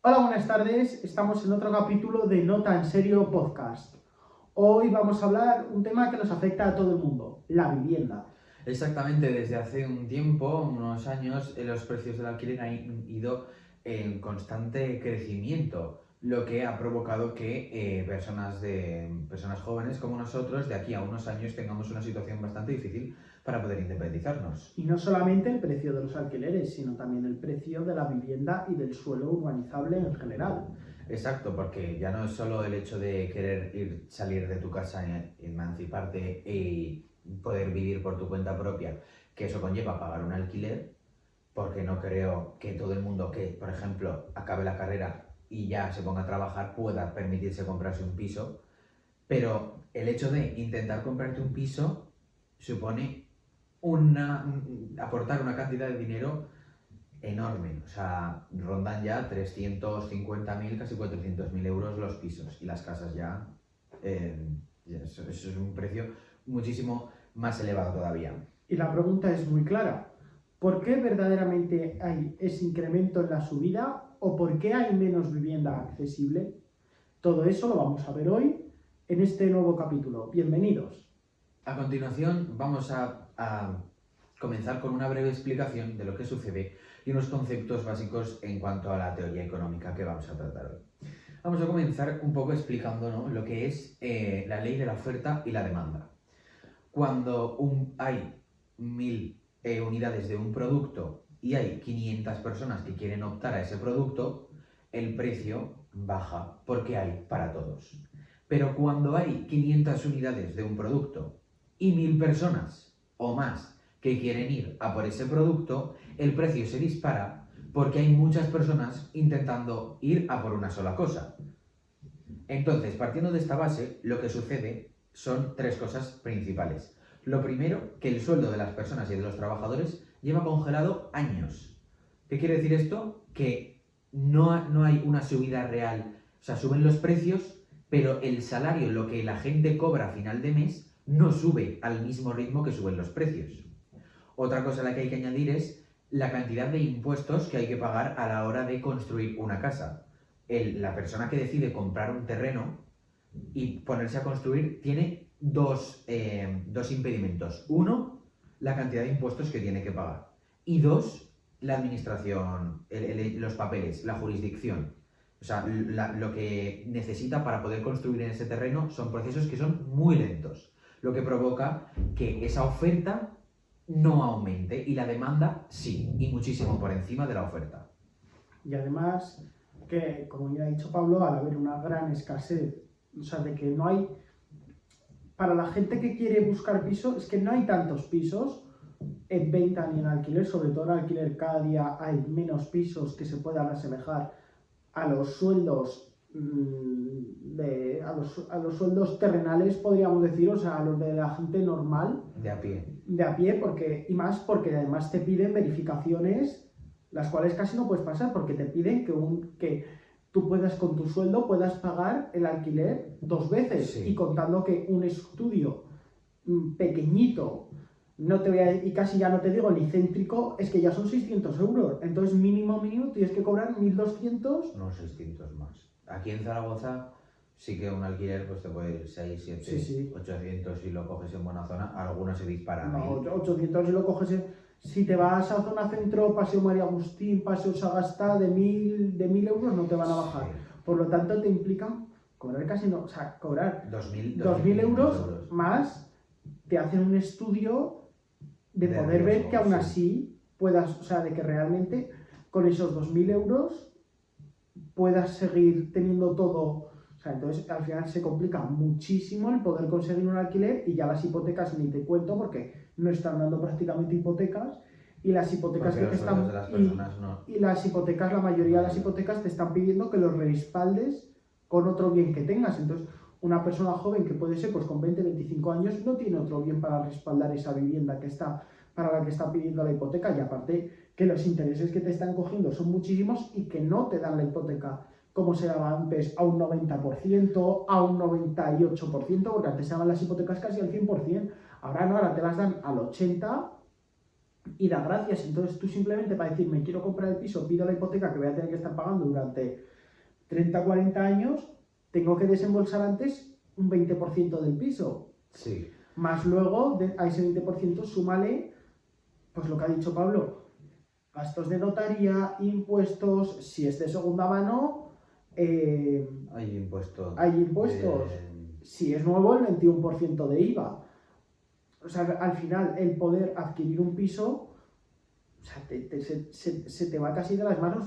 Hola, buenas tardes. Estamos en otro capítulo de No Tan Serio Podcast. Hoy vamos a hablar un tema que nos afecta a todo el mundo, la vivienda. Exactamente, desde hace un tiempo, unos años, los precios del alquiler han ido en constante crecimiento, lo que ha provocado que personas jóvenes como nosotros de aquí a unos años tengamos una situación bastante difícil para poder independizarnos. Y no solamente el precio de los alquileres, sino también el precio de la vivienda y del suelo urbanizable en general. Exacto, porque ya no es solo el hecho de querer salir de tu casa, emanciparte y poder vivir por tu cuenta propia, que eso conlleva pagar un alquiler, porque no creo que todo el mundo que, por ejemplo, acabe la carrera y ya se ponga a trabajar pueda permitirse comprarse un piso, pero el hecho de intentar comprarte un piso supone aportar una cantidad de dinero enorme, o sea, rondan ya 350.000, casi 400.000 euros los pisos y las casas eso es un precio muchísimo más elevado todavía. Y la pregunta es muy clara. ¿Por qué verdaderamente hay ese incremento en la subida o por qué hay menos vivienda accesible? Todo eso lo vamos a ver hoy en este nuevo capítulo. Bienvenidos. A continuación vamos a comenzar con una breve explicación de lo que sucede y unos conceptos básicos en cuanto a la teoría económica que vamos a tratar hoy. Vamos a comenzar un poco explicando, ¿no?, lo que es la ley de la oferta y la demanda. Cuando hay 1000 unidades de un producto y hay 500 personas que quieren optar a ese producto, el precio baja porque hay para todos. Pero cuando hay 500 unidades de un producto y 1000 personas o más que quieren ir a por ese producto, el precio se dispara porque hay muchas personas intentando ir a por una sola cosa. Entonces, partiendo de esta base, lo que sucede son tres cosas principales. Lo primero, que el sueldo de las personas y de los trabajadores lleva congelado años. ¿Qué quiere decir esto? Que no hay una subida real. O sea, suben los precios, pero el salario, lo que la gente cobra a final de mes, no sube al mismo ritmo que suben los precios. Otra cosa a la que hay que añadir es la cantidad de impuestos que hay que pagar a la hora de construir una casa. La persona que decide comprar un terreno y ponerse a construir tiene dos impedimentos. Uno, la cantidad de impuestos que tiene que pagar. Y dos, la administración, los papeles, la jurisdicción. O sea, lo que necesita para poder construir en ese terreno son procesos que son muy lentos, lo que provoca que esa oferta no aumente y la demanda sí, y muchísimo por encima de la oferta. Y además, que como ya ha dicho Pablo, al haber una gran escasez, o sea, de que no hay, para la gente que quiere buscar piso, es que no hay tantos pisos en venta ni en alquiler, sobre todo en alquiler cada día hay menos pisos que se puedan asemejar a los sueldos a los sueldos terrenales, podríamos decir, o sea, a los de la gente normal. De a pie. De a pie, y más porque además te piden verificaciones, las cuales casi no puedes pasar, porque te piden que tú puedas, con tu sueldo, puedas pagar el alquiler 2 veces. Sí. Y contando que un estudio pequeñito, y casi ya no te digo ni céntrico, es que ya son 600 euros. Entonces mínimo tienes que cobrar 1.200. No, 600 más. Aquí en Zaragoza sí que un alquiler pues te puede ir 6, 7, Sí. 800 si lo coges en buena zona. Algunos se disparan. No, 800 si lo coges si te vas a zona centro, Paseo María Agustín, Paseo Sagasta, de 1.000 euros no te van a bajar. Sí. Por lo tanto, te implican cobrar casi no, o sea, cobrar 2.000 euros más, te hacen un estudio de poder ver riesgo, que aún sí. así puedas, o sea, de que realmente con esos 2.000 euros puedas seguir teniendo todo. O sea, entonces al final se complica muchísimo el poder conseguir un alquiler, y ya las hipotecas ni te cuento porque no están dando prácticamente hipotecas, y las hipotecas Porque que los te sueldos están de las personas no. y las hipotecas, la mayoría de las hipotecas te están pidiendo que los respaldes con otro bien que tengas. Entonces, una persona joven que puede ser pues con 20, 25 años no tiene otro bien para respaldar esa vivienda para la que está pidiendo la hipoteca, y aparte que los intereses que te están cogiendo son muchísimos y que no te dan la hipoteca como se daba antes a un 90%, a un 98%, porque antes se daban las hipotecas casi al 100%, ahora no, ahora te las dan al 80% y da gracias. Entonces tú simplemente para decir me quiero comprar el piso, pido la hipoteca que voy a tener que estar pagando durante 30, 40 años, tengo que desembolsar antes un 20% del piso. Sí. Más luego, a ese 20% súmale, pues lo que ha dicho Pablo, gastos de notaría, impuestos, si es de segunda mano, Hay impuestos. hay impuestos. Si es nuevo, el 21% de IVA. O sea, al final, el poder adquirir un piso, o sea, se te va casi de las manos.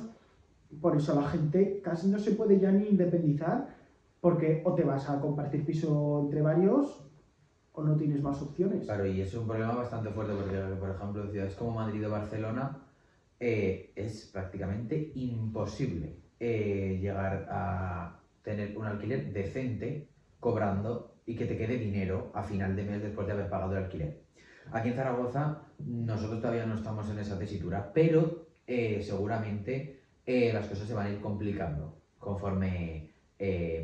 Por eso la gente casi no se puede ya ni independizar, porque o te vas a compartir piso entre varios o no tienes más opciones. Claro, y es un problema bastante fuerte porque, por ejemplo, en ciudades como Madrid o Barcelona es prácticamente imposible llegar a tener un alquiler decente cobrando y que te quede dinero a final de mes después de haber pagado el alquiler. Aquí en Zaragoza nosotros todavía no estamos en esa tesitura, pero seguramente las cosas se van a ir complicando conforme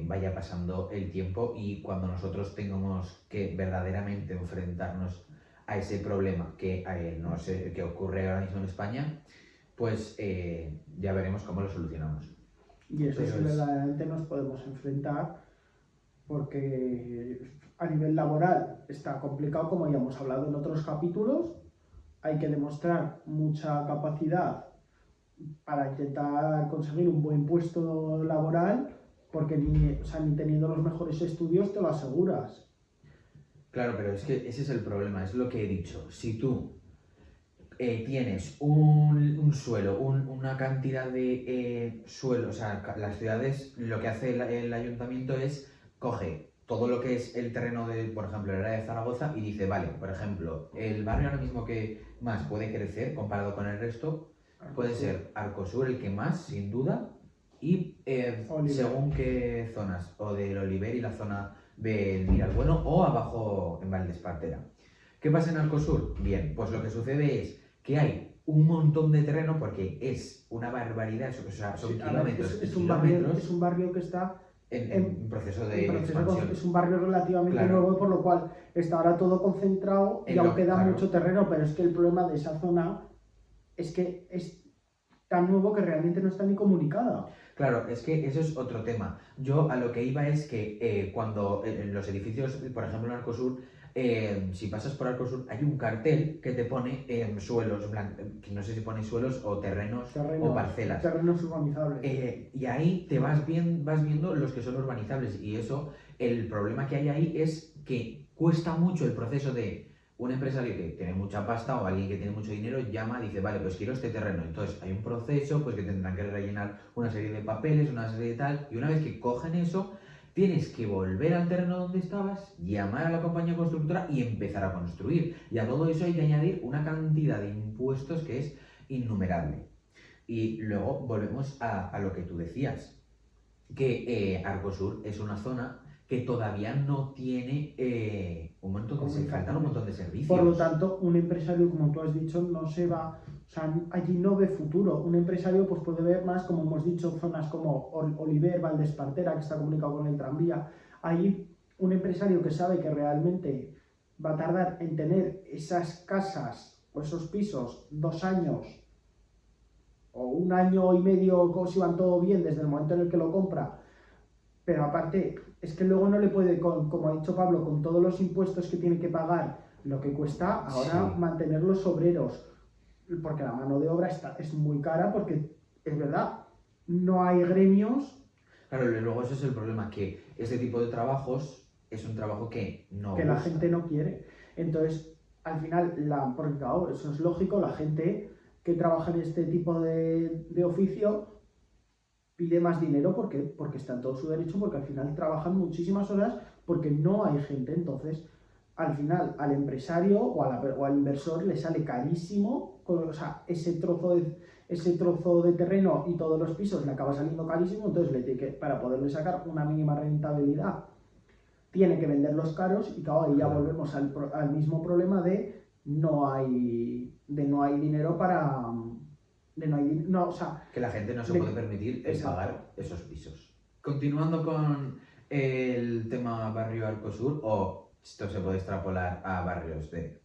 vaya pasando el tiempo y cuando nosotros tengamos que verdaderamente enfrentarnos a ese problema que no sé, que ocurre ahora mismo en España, pues ya veremos cómo lo solucionamos. Y eso Pero sí, verdaderamente nos podemos enfrentar, porque a nivel laboral está complicado, como ya hemos hablado en otros capítulos. Hay que demostrar mucha capacidad para intentar conseguir un buen puesto laboral, porque o sea, ni teniendo los mejores estudios te lo aseguras. Claro, pero es que ese es el problema, es lo que he dicho. Si tú tienes un suelo, una cantidad de suelo, o sea, las ciudades, lo que hace el ayuntamiento es coge todo lo que es el terreno de, por ejemplo, el área de Zaragoza y dice, vale, por ejemplo, el barrio ahora mismo que más puede crecer comparado con el resto puede ser Arcosur el que más, sin duda, y según qué zonas, o del Oliver y la zona del Miralbueno o abajo en Valdespartera. ¿Qué pasa en Arcosur? Bien, pues lo que sucede es que hay un montón de terreno porque es una barbaridad, o sea, son Sí, kilómetros es y un kilómetros es un barrio que está en proceso de expansión. es un barrio relativamente Claro. nuevo, por lo cual está ahora todo concentrado y En aún lo- queda claro. mucho terreno, pero es que el problema de esa zona es que es tan nuevo que realmente no está ni comunicada. Claro, es que eso es otro tema. Yo a lo que iba es que cuando en los edificios, por ejemplo en Arcosur, si pasas por Arcosur, hay un cartel que te pone suelos, que no sé si pone suelos o terrenos o parcelas. Terrenos urbanizables. Y ahí te vas viendo los que son urbanizables. Y eso, el problema que hay ahí es que cuesta mucho el proceso de un empresario que tiene mucha pasta o alguien que tiene mucho dinero llama y dice, vale, pues quiero este terreno. Entonces hay un proceso pues que tendrán que rellenar una serie de papeles, una serie de tal. Y una vez que cogen eso, tienes que volver al terreno donde estabas, llamar a la compañía constructora y empezar a construir. Y a todo eso hay que añadir una cantidad de impuestos que es innumerable. Y luego volvemos a lo que tú decías, que Arcosur es una zona que todavía no tiene faltan un montón de servicios. Por lo tanto, un empresario, como tú has dicho, no se va, o sea, allí no ve futuro. Un empresario pues puede ver más, como hemos dicho, zonas como Oliver, Valdespartera, que está comunicado con el tranvía. Ahí un empresario que sabe que realmente va a tardar en tener esas casas o esos pisos 2 años o 1 año y medio, si van todo bien desde el momento en el que lo compra, pero aparte es que luego no le puede, como ha dicho Pablo, con todos los impuestos que tiene que pagar, lo que cuesta ahora Sí. mantener los obreros, porque la mano de obra es muy cara, porque es verdad, no hay gremios. Claro, y luego ese es el problema, que este tipo de trabajos es un trabajo que no que gusta. la gente no quiere. Entonces, al final, porque claro, eso es lógico, la gente que trabaja en este tipo de oficio pide más dinero porque está en todo su derecho, porque al final trabajan muchísimas horas porque no hay gente. Entonces, al final, al empresario o al inversor le sale carísimo, o sea, ese trozo de terreno y todos los pisos le acaba saliendo carísimo, entonces para poderle sacar una mínima rentabilidad tiene que venderlos caros y claro, ahí ya Claro. volvemos al mismo problema de no hay dinero para... o sea, Que la gente no se puede permitir el Exacto. pagar esos pisos. Continuando con el tema barrio Arcosur, o esto se puede extrapolar a barrios que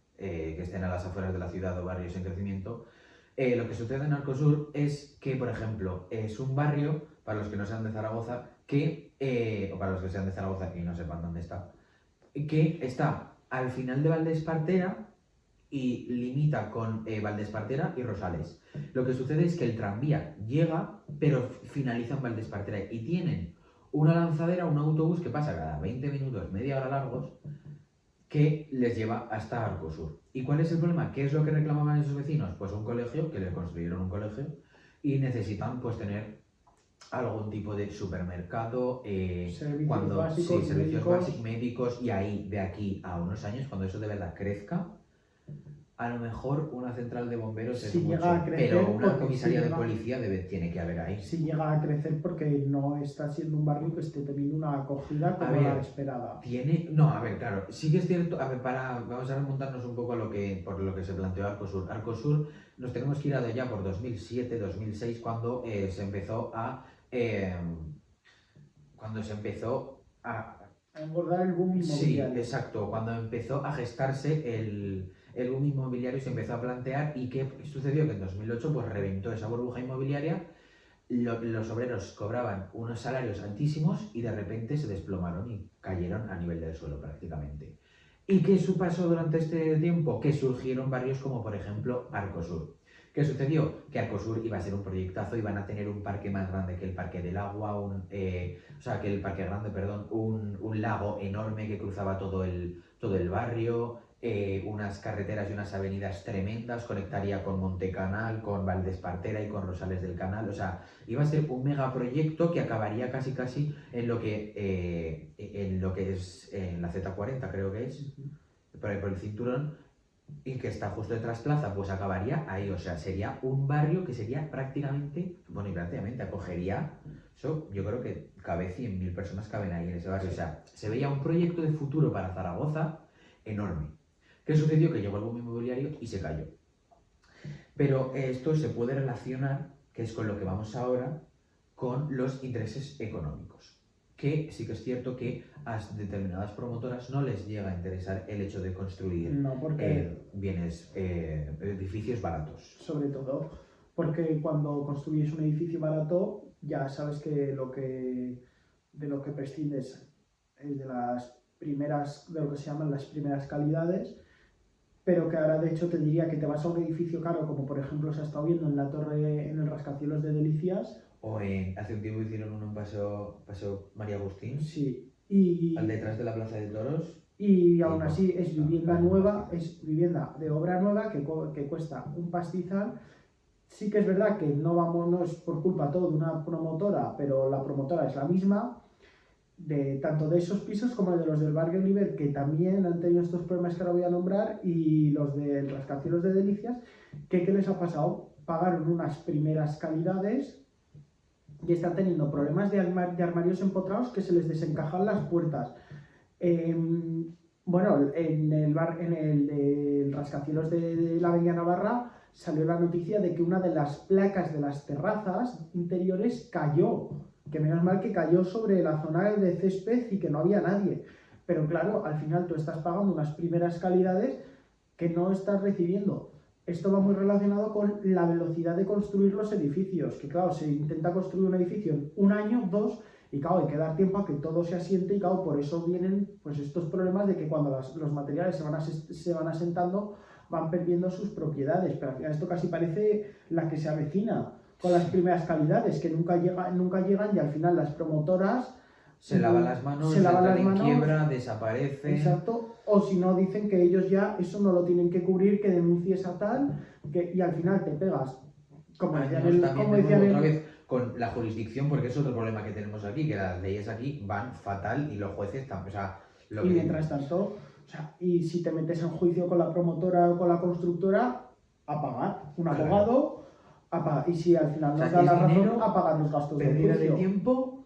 estén a las afueras de la ciudad o barrios en crecimiento, Lo que sucede en Arcosur es que, por ejemplo, es un barrio, para los que no sean de Zaragoza, o para los que sean de Zaragoza y no sepan dónde está, que está al final de Valdespartera y limita con Valdespartera y Rosales. Lo que sucede es que el tranvía llega, pero finaliza en Valdespartera y tienen una lanzadera, un autobús que pasa cada 20 minutos, media hora largos, que les lleva hasta Arcosur. ¿Y cuál es el problema? ¿Qué es lo que reclamaban esos vecinos? Pues un colegio, que les construyeron un colegio y necesitan pues tener algún tipo de supermercado, Servicios básicos, sí, servicios médicos. básicos, médicos, y ahí, de aquí a unos años, cuando eso de verdad crezca, a lo mejor una central de bomberos Si es llega a mucho, crecer, pero una porque comisaría si de llega- policía tiene que haber ahí. Si llega a crecer porque no está siendo un barrio que esté teniendo una acogida como ver, la esperada. No, a ver, claro, sí que es cierto, a ver, vamos a remontarnos un poco a por lo que se planteó Arcosur. Arcosur nos tenemos que ir a ya por 2007, 2006, eh, cuando se empezó a... A engordar el boom Sí, inmobiliario. exacto, cuando empezó a gestarse el boom inmobiliario, se empezó a plantear. ¿Y qué sucedió? Que en 2008 pues reventó esa burbuja inmobiliaria, los obreros cobraban unos salarios altísimos y de repente se desplomaron y cayeron a nivel del suelo prácticamente. ¿Y qué pasó durante este tiempo? Que surgieron barrios como por ejemplo Arcosur. ¿Qué sucedió? Que Arcosur iba a ser un proyectazo, iban a tener un parque más grande que el Parque del Agua, que el Parque Grande, perdón, un lago enorme que cruzaba todo el barrio, unas carreteras y unas avenidas tremendas, conectaría con Montecanal, con Valdespartera y con Rosales del Canal. O sea, iba a ser un megaproyecto que acabaría casi en lo que es en la Z40, creo que es, por el cinturón, y que está justo detrás Plaza, pues acabaría ahí. O sea, sería un barrio que sería prácticamente acogería, eso yo creo que cabe 100.000 personas caben ahí en ese barrio. O sea, se veía un proyecto de futuro para Zaragoza enorme. ¿Qué sucedió? Que llegó el boom inmobiliario y se cayó. Pero esto se puede relacionar, que es con lo que vamos ahora, con los intereses económicos. Que sí que es cierto que a determinadas promotoras no les llega a interesar el hecho de construir No, porque edificios baratos. sobre todo porque cuando construyes un edificio barato ya sabes que de lo que prescindes es de lo que se llaman las primeras calidades, pero que ahora de hecho te diría que te vas a un edificio caro, como por ejemplo se ha estado viendo en la torre, en el rascacielos de Delicias. O hace un tiempo hicieron uno en Paseo María Agustín, Sí, al detrás de la Plaza de Toros. y aún no, así es vivienda no, nueva, es vivienda de obra nueva que cuesta un pastizal. Sí que es verdad que no es por culpa todo de una promotora, pero la promotora es la misma, tanto de esos pisos como de los del barrio Oliver, que también han tenido estos problemas que ahora voy a nombrar, y los del rascacielos de Delicias, que ¿qué les ha pasado? Pagaron unas primeras calidades y están teniendo problemas de armarios empotrados que se les desencajan las puertas. Bueno, en el del rascacielos de la Avenida Navarra salió la noticia de que una de las placas de las terrazas interiores cayó, que menos mal que cayó sobre la zona de césped y que no había nadie. Pero claro, al final tú estás pagando unas primeras calidades que no estás recibiendo. Esto va muy relacionado con la velocidad de construir los edificios, que claro, se intenta construir un edificio en un año, dos, y claro, hay que dar tiempo a que todo se asiente, y claro, por eso vienen pues estos problemas de que cuando los materiales se van asentando van perdiendo sus propiedades. Pero al final esto casi parece la que se avecina con las primeras calidades, que nunca llegan, y al final las promotoras se lavan las manos, quiebra, desaparece. Exacto, o si no dicen que ellos ya eso no lo tienen que cubrir, que denuncies a tal, y al final te pegas. Como decían otra vez con la jurisdicción, porque es otro problema que tenemos aquí, que las leyes aquí van fatal y los jueces también. O sea, mientras tanto, y si te metes en juicio con la promotora o con la constructora, a pagar un abogado, a pagar. Y si al final nos da la razón, a pagar los gastos de juicio. Pérdida de tiempo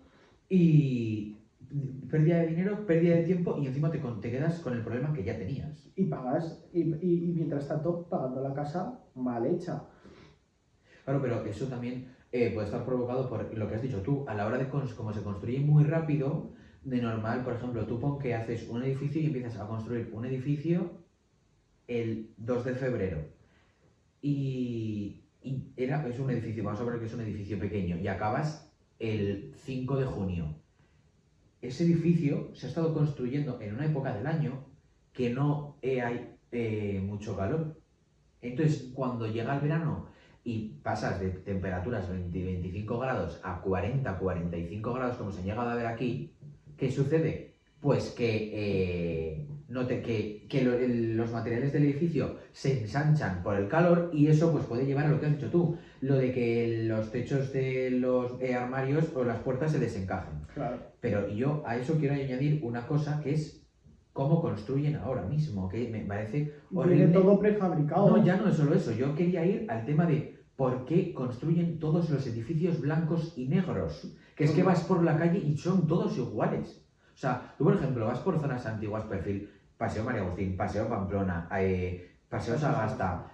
y pérdida de dinero, pérdida de tiempo, y encima te quedas con el problema que ya tenías. Y pagas, y mientras tanto pagando la casa mal hecha. Claro, pero eso también puede estar provocado por lo que has dicho tú. A la hora de como se construye muy rápido, de normal, por ejemplo, tú pon que haces un edificio y empiezas a construir un edificio el 2 de febrero. Y y es un edificio, vamos a ver que es un edificio pequeño, y acabas el 5 de junio. Ese edificio se ha estado construyendo en una época del año que no hay mucho calor. Entonces, cuando llega el verano y pasas de temperaturas 20-25 grados a 40-45 grados, como se ha llegado a ver aquí, ¿qué sucede? Pues que, los materiales del edificio se ensanchan por el calor y eso pues puede llevar a lo que has dicho tú, lo de que los techos de los armarios o las puertas se desencajen. Claro. Pero yo a eso quiero añadir una cosa que es cómo construyen ahora mismo, que me parece horrible. Viene todo prefabricado. No, ya no es solo eso. Yo quería ir al tema de por qué construyen todos los edificios blancos y negros. Que es que vas por la calle y son todos iguales. O sea, tú, por ejemplo, vas por zonas antiguas, Perfil, Paseo María Agustín, Paseo Pamplona, Paseo Sagasta,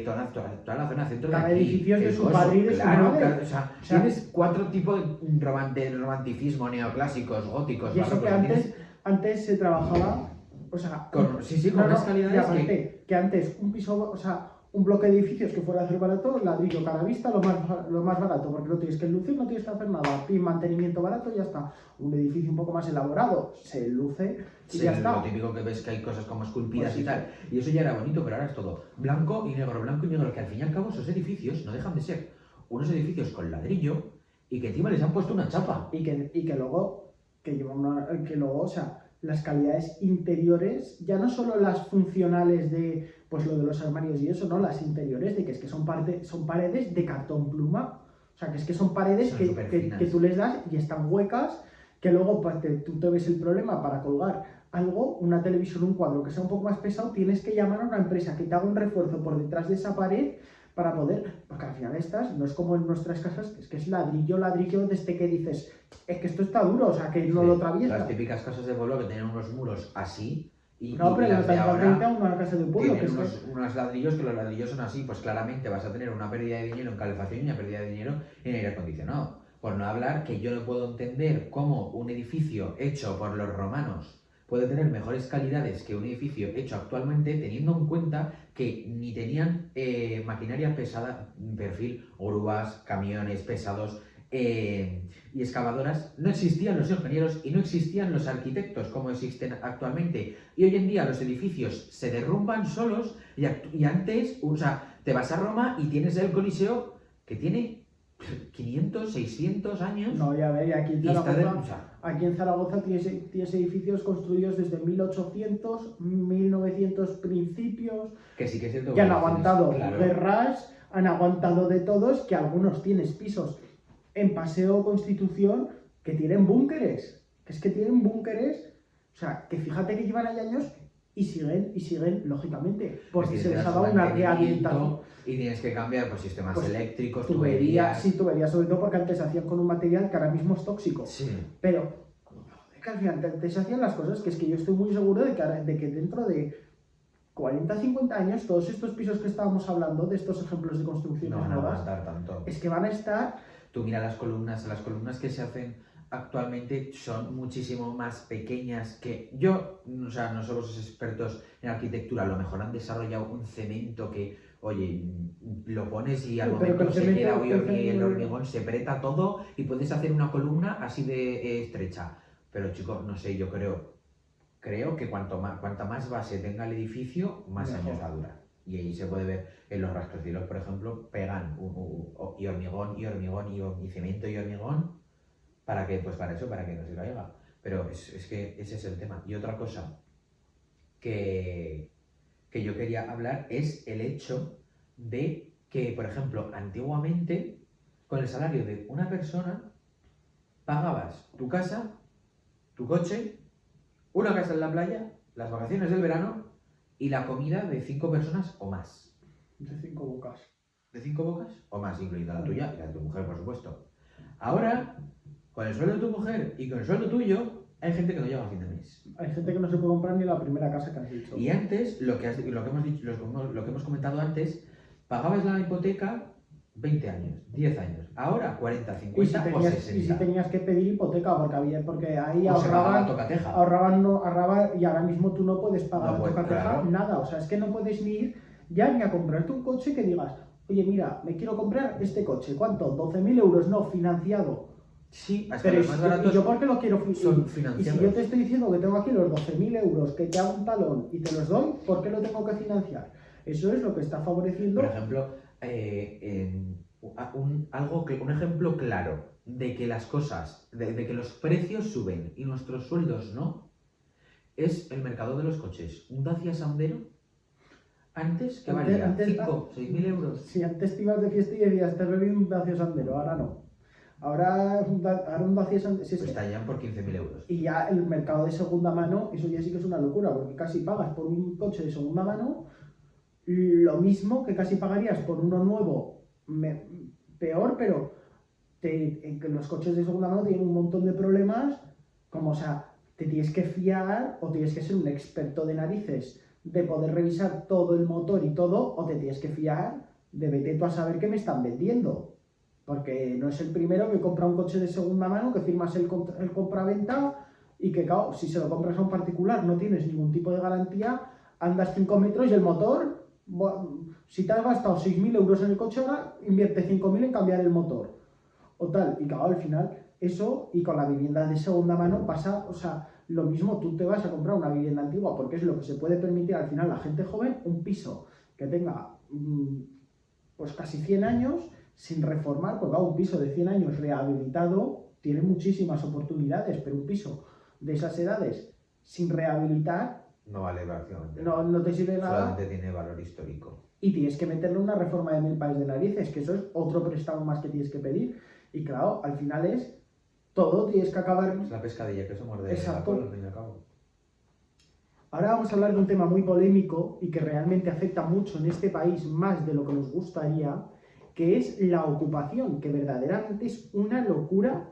toda la zona centro de Cada aquí. edificio es de su padre y de su Claro, madre. claro, o sea, tienes 4 tipos de romanticismo, neoclásicos, góticos, Y eso que barrocos, antes se trabajaba, o sea, con unas calidades y aparte, que antes un piso, o sea, un bloque de edificios que fuera a hacer barato, ladrillo cara vista, lo más barato, porque no tienes que lucir, no tienes que hacer nada, y mantenimiento barato, y ya está. Un edificio un poco más elaborado, se luce y ya está. Lo típico que ves que hay cosas como esculpidas Pues sí, y tal, y eso ya era bonito, pero ahora es todo blanco y negro, que al fin y al cabo esos edificios no dejan de ser unos edificios con ladrillo y que encima les han puesto una chapa. Y que luego, o sea, las calidades interiores, ya no solo las funcionales de, pues lo de los armarios y eso, no, las interiores, de que es que son paredes de cartón pluma, o sea, que es que son paredes Son que tú les das y están huecas, que luego pues, tú te ves el problema para colgar algo, una televisión, un cuadro que sea un poco más pesado, tienes que llamar a una empresa que te haga un refuerzo por detrás de esa pared para poder, porque al final estas no es como en nuestras casas, que es ladrillo, desde que dices, es que esto está duro, o sea, que no lo atraviesa. Las típicas casas de pueblo que tienen unos muros así no, pero las de ahora a una casa de pueblo, tienen unos ladrillos que los ladrillos son así, pues claramente vas a tener una pérdida de dinero en calefacción y una pérdida de dinero en aire acondicionado. Por no hablar que yo no puedo entender cómo un edificio hecho por los romanos puede tener mejores calidades que un edificio hecho actualmente, teniendo en cuenta que ni tenían maquinaria pesada, Perfil, grúas, camiones pesados y excavadoras. No existían los ingenieros y no existían los arquitectos como existen actualmente. Y hoy en día los edificios se derrumban solos y antes, o sea, te vas a Roma y tienes el Coliseo que tiene 500, 600 años. No, ya ver, aquí en Zaragoza tienes edificios construidos desde 1800, 1900 principios, que sí que es cierto, que han aguantado claro, guerras, han aguantado de todos, que algunos tienes pisos en Paseo Constitución que tienen búnkeres, o sea, que fíjate que llevan ahí años y siguen, lógicamente, porque se les ha dado una rehabilitación. Y tienes que cambiar pues, sistemas eléctricos, tuberías. Sí, tuberías, sobre todo porque antes se hacían con un material que ahora mismo es tóxico. Sí. Pero que al final antes se hacían las cosas que es que yo estoy muy seguro de que dentro de 40, 50 años, todos estos pisos que estábamos hablando, de estos ejemplos de construcciones no van a nuevas, aguantar tanto. Es que van a estar... Tú mira las columnas que se hacen actualmente son muchísimo más pequeñas que yo, o sea, no somos expertos en arquitectura, a lo mejor han desarrollado un cemento que, oye, lo pones y al momento se queda el hormigón se aprieta todo y puedes hacer una columna así de estrecha. Pero chicos, no sé, yo creo que cuanta más base tenga el edificio, más mejor. años va a durar. Y ahí se puede ver en los rascacielos, por ejemplo, pegan y hormigón y cemento y hormigón. ¿Para qué? Pues para eso, para que no se caiga. Pero es que ese es el tema. Y otra cosa que yo quería hablar es el hecho de que, por ejemplo, antiguamente, con el salario de una persona, pagabas tu casa, tu coche, una casa en la playa, las vacaciones del verano y la comida de 5 personas o más. De 5 bocas. ¿De 5 bocas? O más, incluida la tuya y la de tu mujer, por supuesto. Ahora, con el sueldo de tu mujer y con el sueldo tuyo, hay gente que no llega a fin de mes. Hay gente que no se puede comprar ni la primera casa que has dicho. Y antes, lo que hemos comentado antes, pagabas la hipoteca 20 años, 10 años. Ahora 40, 50 o 60. Y si tenías que pedir hipoteca, porque ahí o ahorraban y ahora mismo tú no puedes pagar tocateja, claro. nada. O sea, es que no puedes ni ir ya ni a comprarte un coche que digas, oye, mira, me quiero comprar este coche, ¿cuánto? 12.000 euros, no, financiado. Sí, hasta Pero los más baratos ¿y yo por qué lo quiero son Y si financiados. yo te estoy diciendo que tengo aquí los 12.000 euros, que te hago un talón y te los doy, ¿por qué lo tengo que financiar? Eso es lo que está favoreciendo. Por ejemplo, un ejemplo claro de que las cosas, de que los precios suben y nuestros sueldos no, es el mercado de los coches. Un Dacia Sandero, antes que valía 5 o 6 mil euros. Si antes te ibas de fiesta y decías, te bebí un Dacia Sandero, ahora no. Ahora un Dacia Sandero... Pues está ya por 15.000 euros. Y ya el mercado de segunda mano, eso ya sí que es una locura, porque casi pagas por un coche de segunda mano lo mismo que casi pagarías por uno nuevo, peor, pero los coches de segunda mano tienen un montón de problemas, como, o sea, te tienes que fiar o tienes que ser un experto de narices de poder revisar todo el motor y todo, o te tienes que fiar de vete tú a saber qué me están vendiendo. Porque no es el primero que compra un coche de segunda mano, que firmas el compraventa y que, claro, si se lo compras a un particular no tienes ningún tipo de garantía, andas 5 metros y el motor, si te has gastado 6.000 euros en el coche, ahora invierte 5.000 en cambiar el motor. O tal, y claro, al final eso, y con la vivienda de segunda mano pasa, o sea, lo mismo, tú te vas a comprar una vivienda antigua porque es lo que se puede permitir al final la gente joven, un piso que tenga pues casi 100 años sin reformar, porque un piso de 100 años rehabilitado tiene muchísimas oportunidades, pero un piso de esas edades sin rehabilitar no vale prácticamente. No te sirve nada. Solamente tiene valor histórico. Y tienes que meterle una reforma de 1.000 pares de narices, que eso es otro préstamo más que tienes que pedir. Y claro, al final es todo, tienes que acabar... Es la pescadilla que se muerde la cola, al fin y al cabo. Ahora vamos a hablar de un tema muy polémico y que realmente afecta mucho en este país, más de lo que nos gustaría, que es la ocupación, que verdaderamente es una locura.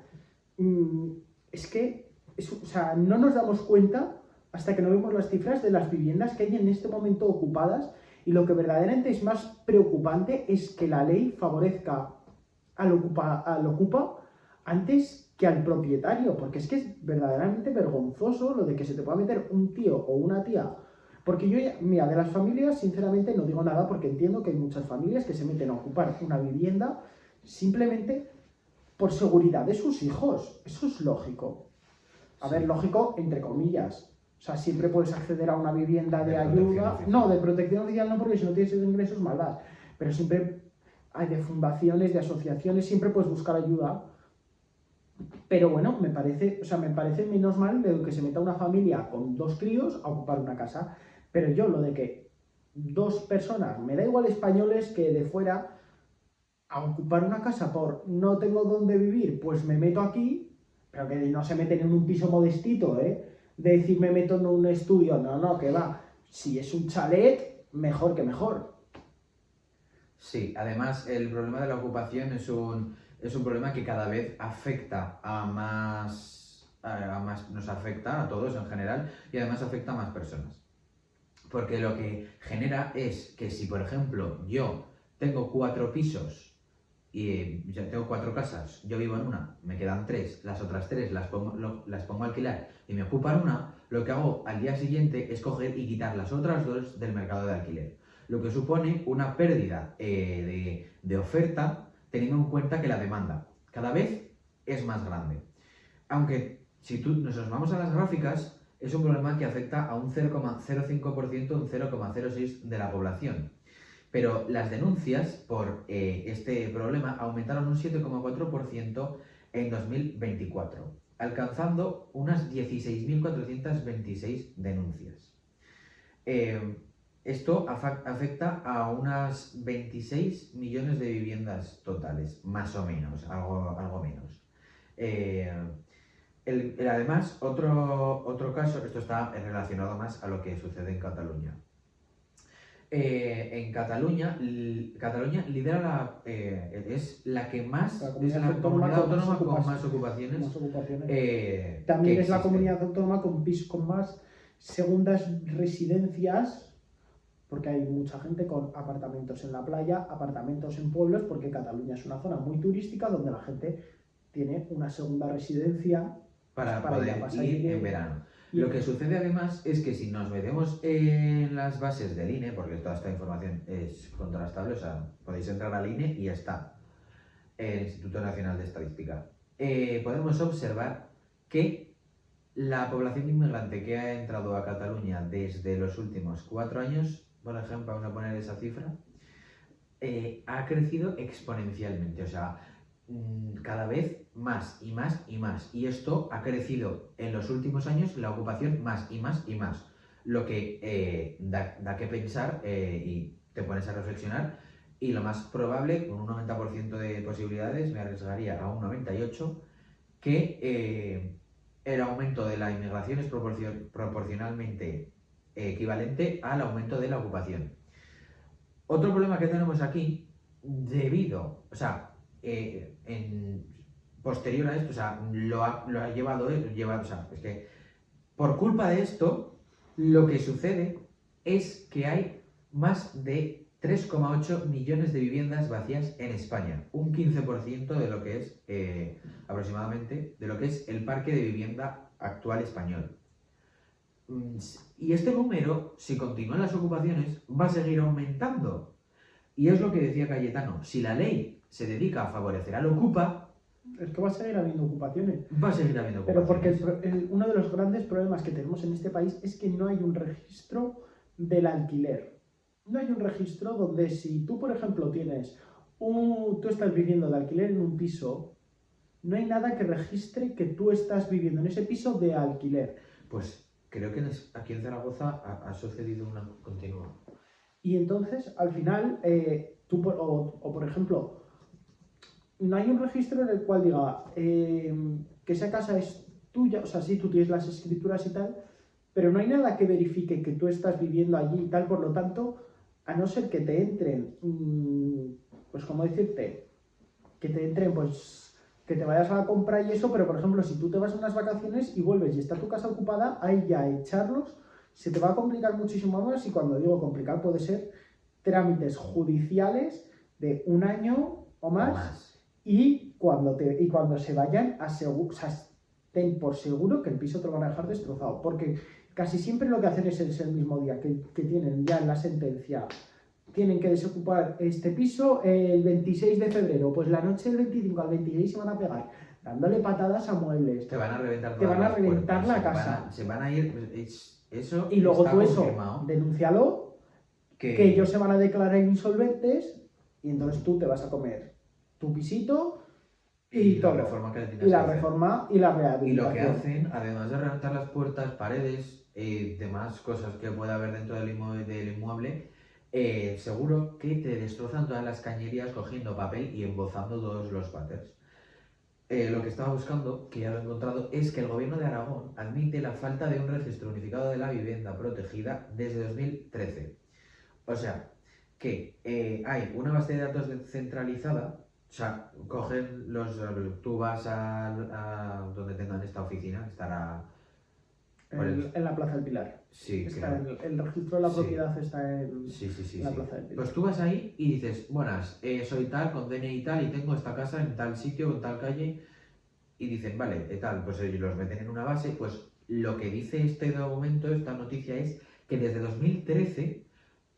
Es que, o sea, no nos damos cuenta hasta que no vemos las cifras de las viviendas que hay en este momento ocupadas, y lo que verdaderamente es más preocupante es que la ley favorezca al ocupa antes que al propietario, porque es que es verdaderamente vergonzoso lo de que se te pueda meter un tío o una tía. Porque yo, mira, de las familias, sinceramente no digo nada, porque entiendo que hay muchas familias que se meten a ocupar una vivienda simplemente por seguridad de sus hijos. Eso es lógico. A ver, lógico, entre comillas. O sea, siempre puedes acceder a una vivienda de ayuda. No, de protección oficial no, porque si no tienes ingresos mal vas. Pero siempre hay de fundaciones, de asociaciones, siempre puedes buscar ayuda. Pero bueno, me parece menos mal de que se meta una familia con 2 críos a ocupar una casa. Pero yo lo de que 2 personas, me da igual españoles que de fuera, a ocupar una casa por no tengo dónde vivir, pues me meto aquí, pero que no se meten en un piso modestito, de decir me meto en un estudio, no, que va. Si es un chalet, mejor que mejor. Sí, además el problema de la ocupación es un problema que cada vez afecta a más, nos afecta a todos en general, y además afecta a más personas. Porque lo que genera es que si, por ejemplo, yo tengo 4 pisos y ya tengo 4 casas, yo vivo en una, me quedan 3, las otras 3 las pongo a alquilar y me ocupan una, lo que hago al día siguiente es coger y quitar las otras 2 del mercado de alquiler. Lo que supone una pérdida de oferta, teniendo en cuenta que la demanda cada vez es más grande. Aunque si nos vamos a las gráficas, es un problema que afecta a un 0,05%, un 0,06% de la población. Pero las denuncias por este problema aumentaron un 7,4% en 2024, alcanzando unas 16.426 denuncias. Esto afecta a unas 26 millones de viviendas totales, más o menos, algo menos. Además, otro caso, esto está relacionado más a lo que sucede en Cataluña. En Cataluña lidera es la que más, es la comunidad autónoma con más ocupaciones. También es la comunidad autónoma con más segundas residencias, porque hay mucha gente con apartamentos en la playa, apartamentos en pueblos, porque Cataluña es una zona muy turística donde la gente tiene una segunda residencia para poder ir en verano. Y Lo que sucede además es que si nos metemos en las bases del INE, porque toda esta información es contrastable, o sea, podéis entrar al INE y ya está, el Instituto Nacional de Estadística, podemos observar que la población inmigrante que ha entrado a Cataluña desde los últimos 4 años, por ejemplo, vamos a poner esa cifra, ha crecido exponencialmente, o sea, cada vez más y más y más. Y esto ha crecido en los últimos años la ocupación más y más y más. Lo que da que pensar y te pones a reflexionar. Y lo más probable, con un 90% de posibilidades, me arriesgaría a un 98%, que el aumento de la inmigración es proporcionalmente equivalente al aumento de la ocupación. Otro problema que tenemos aquí, o sea, posterior a esto, o sea, lo ha llevado, o sea, es que por culpa de esto, lo que sucede es que hay más de 3,8 millones de viviendas vacías en España, un 15% de lo que es, aproximadamente, de lo que es el parque de vivienda actual español. Y este número, si continúan las ocupaciones, va a seguir aumentando. Y es lo que decía Cayetano, si la ley se dedica a favorecer al ocupa, es que va a seguir habiendo ocupaciones. va a seguir habiendo Pero ocupaciones. porque uno de los grandes problemas que tenemos en este país es que no hay un registro del alquiler. No hay un registro donde si tú, por ejemplo, tú estás viviendo de alquiler en un piso, no hay nada que registre que tú estás viviendo en ese piso de alquiler. Pues creo que aquí en Zaragoza ha sucedido una continua. Y entonces, al final, por ejemplo, no hay un registro en el cual diga que esa casa es tuya, o sea, sí, tú tienes las escrituras y tal, pero no hay nada que verifique que tú estás viviendo allí y tal, por lo tanto, a no ser que te entren, pues, ¿cómo decirte? Que te entren, pues, que te vayas a la compra y eso, pero, por ejemplo, si tú te vas a unas vacaciones y vuelves y está tu casa ocupada, ahí ya echarlos se te va a complicar muchísimo más y cuando digo complicar puede ser trámites judiciales de 1 año o más. Y cuando se vayan, o sea, ten por seguro que el piso te lo van a dejar destrozado, porque casi siempre lo que hacen es el mismo día que tienen ya en la sentencia, tienen que desocupar este piso el 26 de febrero, pues la noche del 25 al 26 se van a pegar dándole patadas a muebles. Te van a reventar Te van a reventar la casa. Se van a ir, eso y luego está tú eso, confirmado. denúncialo, que ellos se van a declarar insolventes y entonces tú te vas a comer tu pisito y todo. La reforma que le tienes y la que reforma hacer. Y la Y rehabilitación. lo que hacen, además de reventar las puertas, paredes y demás cosas que pueda haber dentro del inmueble, seguro que te destrozan todas las cañerías cogiendo papel y embozando todos los váters. Lo que estaba buscando, que ya lo he encontrado, es que el gobierno de Aragón admite la falta de un registro unificado de la vivienda protegida desde 2013. O sea, que hay una base de datos centralizada, o sea, tú vas a donde tengan esta oficina, estará... En la Plaza del Pilar. Sí, está el registro de la propiedad está en la Plaza del Pilar. Pues tú vas ahí y dices, buenas, soy tal, con DNI tal, y tengo esta casa en tal sitio, en tal calle, y dicen, vale, tal, pues ellos los meten en una base, pues lo que dice este documento, esta noticia es que desde 2013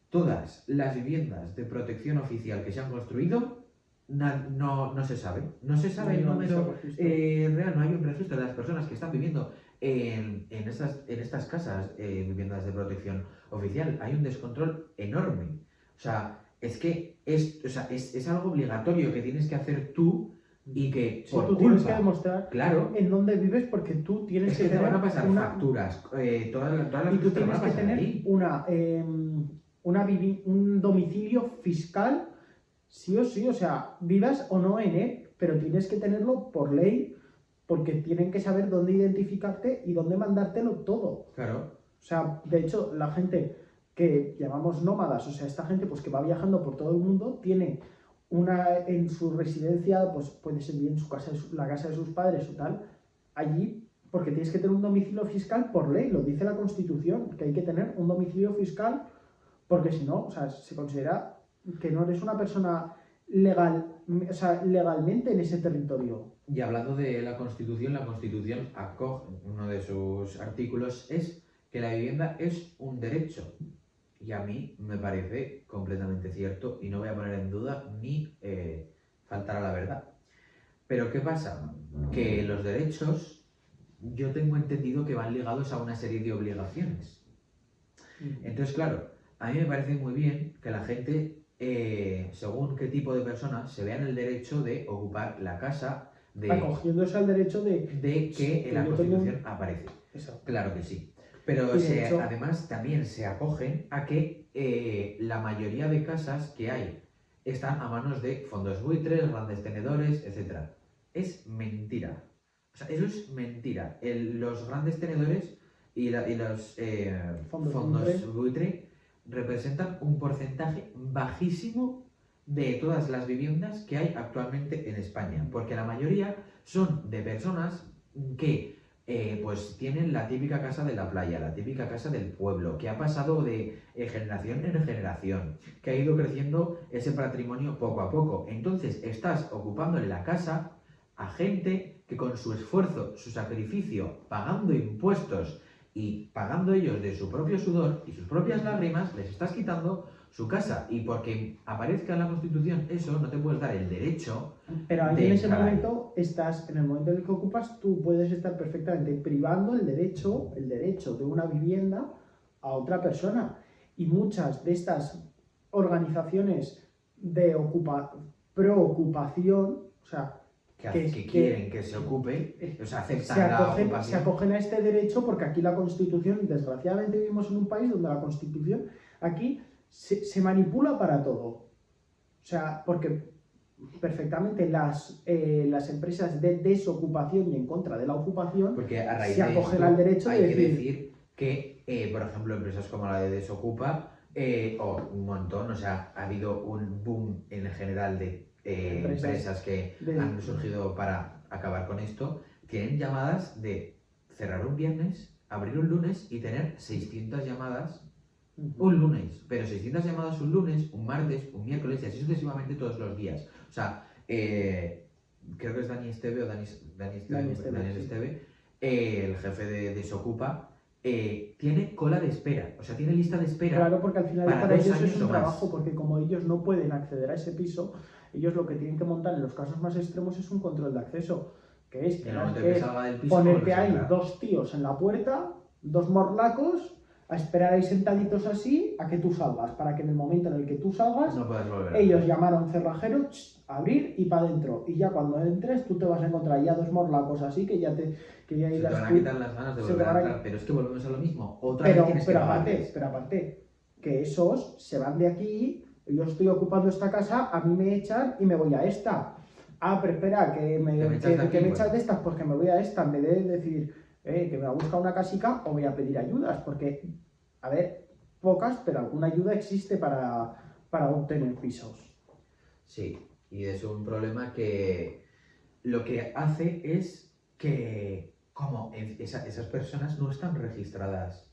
todas las viviendas de protección oficial que se han construido no se sabe. No se sabe el número real, no hay un registro de las personas que están viviendo en estas casas, viviendas de protección oficial. Hay un descontrol enorme. O sea, es que es algo obligatorio que tienes que hacer tú y que por tú tienes que demostrar claro, en dónde vives porque tú tienes que te tener van a pasar facturas, todas las y tú cosas te van tienes a que pasar tener ahí. un domicilio fiscal sí o sí, o sea, vivas o no en él, pero tienes que tenerlo por ley porque tienen que saber dónde identificarte y dónde mandártelo todo. Claro. O sea, de hecho, la gente que llamamos nómadas, o sea, esta gente pues que va viajando por todo el mundo, tiene en su residencia, pues puede ser bien su casa, la casa de sus padres o tal, allí, porque tienes que tener un domicilio fiscal por ley, lo dice la Constitución, que hay que tener un domicilio fiscal, porque si no, o sea, se considera que no eres una persona legalmente en ese territorio. Y hablando de la Constitución acoge, uno de sus artículos es que la vivienda es un derecho. Y a mí me parece completamente cierto y no voy a poner en duda ni faltar a la verdad. Pero ¿qué pasa? Que los derechos yo tengo entendido que van ligados a una serie de obligaciones. Entonces, claro, a mí me parece muy bien que la gente, según qué tipo de personas, se vea en el derecho de ocupar la casa, Acogiéndose al derecho de que en la yo tengo Constitución aparece. Exacto. Claro que sí. Pero Y de hecho- además también se acogen a que la mayoría de casas que hay están a manos de fondos buitres, grandes tenedores, etc. Es mentira. O sea, eso es mentira. Los grandes tenedores y los fondos buitre representan un porcentaje bajísimo de todas las viviendas que hay actualmente en España, porque la mayoría son de personas que pues tienen la típica casa de la playa, la típica casa del pueblo, que ha pasado de generación en generación, que ha ido creciendo ese patrimonio poco a poco. Entonces estás ocupándole la casa a gente que con su esfuerzo, su sacrificio, pagando impuestos y pagando ellos de su propio sudor y sus propias lágrimas, les estás quitando su casa. Y porque aparezca en la Constitución eso, no te puedes dar el derecho. Pero ahí en ese momento en el momento en el que ocupas, tú puedes estar perfectamente privando el derecho de una vivienda a otra persona. Y muchas de estas organizaciones de preocupación, o sea, que quieren que se ocupe, o sea, aceptan la ocupación. Se acogen a este derecho porque aquí la Constitución, desgraciadamente vivimos en un país donde la Constitución aquí se manipula para todo. O sea, porque perfectamente las empresas de desocupación y en contra de la ocupación porque a raíz se acogen al derecho de hay que decir que, por ejemplo, empresas como la de Desocupa, o un montón, o sea, ha habido un boom en general de empresas que han surgido para acabar con esto, tienen llamadas de cerrar un viernes, abrir un lunes y tener 600 llamadas un lunes, pero 600 llamadas un lunes, un martes, un miércoles y así sucesivamente todos los días. O sea, creo que es Dani Esteve o Daniel Esteve, el jefe de Desocupa, tiene cola de espera, o sea, tiene lista de espera. Claro, porque al final para ellos es un trabajo, porque como ellos no pueden acceder a ese piso, ellos lo que tienen que montar en los casos más extremos es un control de acceso, que es ponerte ahí 2 tíos en la puerta, 2 morlacos, a esperar ahí sentaditos así a que tú salgas, para que en el momento en el que tú salgas, no puedas volver ellos llamar a un cerrajero, abrir y para adentro. Y ya cuando entres tú te vas a encontrar ya 2 morlacos así que ya irás. Se te van a quitar las ganas de volver a entrar, pero es que volvemos a lo mismo. Pero aparte, que esos se van de aquí, yo estoy ocupando esta casa, a mí me echan y me voy a esta. Ah, pero espera, que me echas de estas, pues que me voy a esta, en vez de decir que me va a buscar una casica o voy a pedir ayudas, porque, a ver, pocas, pero alguna ayuda existe para obtener pisos. Sí, y es un problema que lo que hace es que como esas personas no están registradas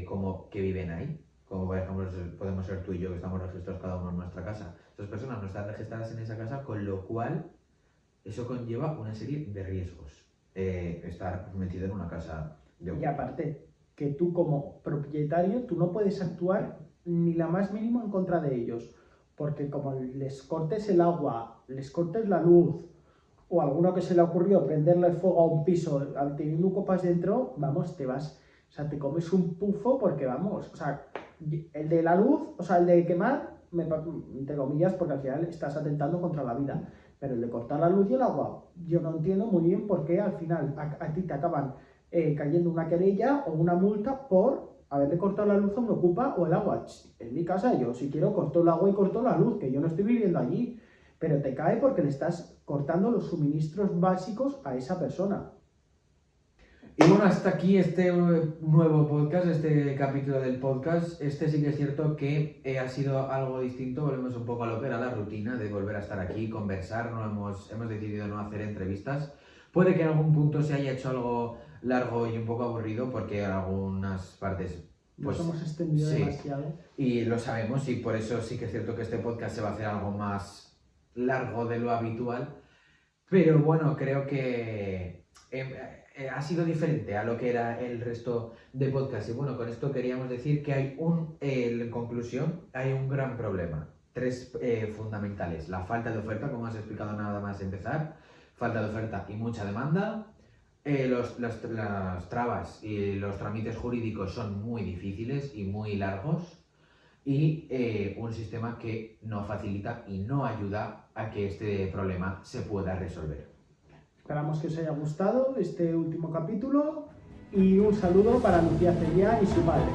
como que viven ahí, como por ejemplo podemos ser tú y yo que estamos registrados cada uno en nuestra casa, esas personas no están registradas en esa casa, con lo cual eso conlleva una serie de riesgos. Estar metido en una casa de y aparte que tú como propietario tú no puedes actuar ni la más mínima en contra de ellos, porque como les cortes el agua, les cortes la luz o a alguno que se le ocurrió prenderle fuego a un piso teniendo copas dentro, vamos, te vas, o sea, te comes un pufo porque vamos, o sea, el de la luz, o sea, el de quemar, entre comillas, porque al final estás atentando contra la vida. Pero el de cortar la luz y el agua, yo no entiendo muy bien por qué al final a ti te acaban cayendo una querella o una multa por haberle cortado la luz a un ocupa o el agua. En mi casa yo si quiero corto el agua y corto la luz, que yo no estoy viviendo allí, pero te cae porque le estás cortando los suministros básicos a esa persona. Y bueno, hasta aquí este nuevo podcast, este capítulo del podcast. Este sí que es cierto que ha sido algo distinto, volvemos un poco a lo que era la rutina de volver a estar aquí, conversar, hemos decidido no hacer entrevistas. Puede que en algún punto se haya hecho algo largo y un poco aburrido porque en algunas partes pues, nos hemos extendido demasiado. Y lo sabemos y por eso sí que es cierto que este podcast se va a hacer algo más largo de lo habitual. Pero bueno, creo que ha sido diferente a lo que era el resto de podcast. Y bueno, con esto queríamos decir que hay en conclusión, hay un gran problema. Tres fundamentales. La falta de oferta, como has explicado nada más empezar. Falta de oferta y mucha demanda. Las trabas y los trámites jurídicos son muy difíciles y muy largos. Y un sistema que no facilita y no ayuda a que este problema se pueda resolver. Esperamos que os haya gustado este último capítulo y un saludo para Lucía Cebrián y su padre.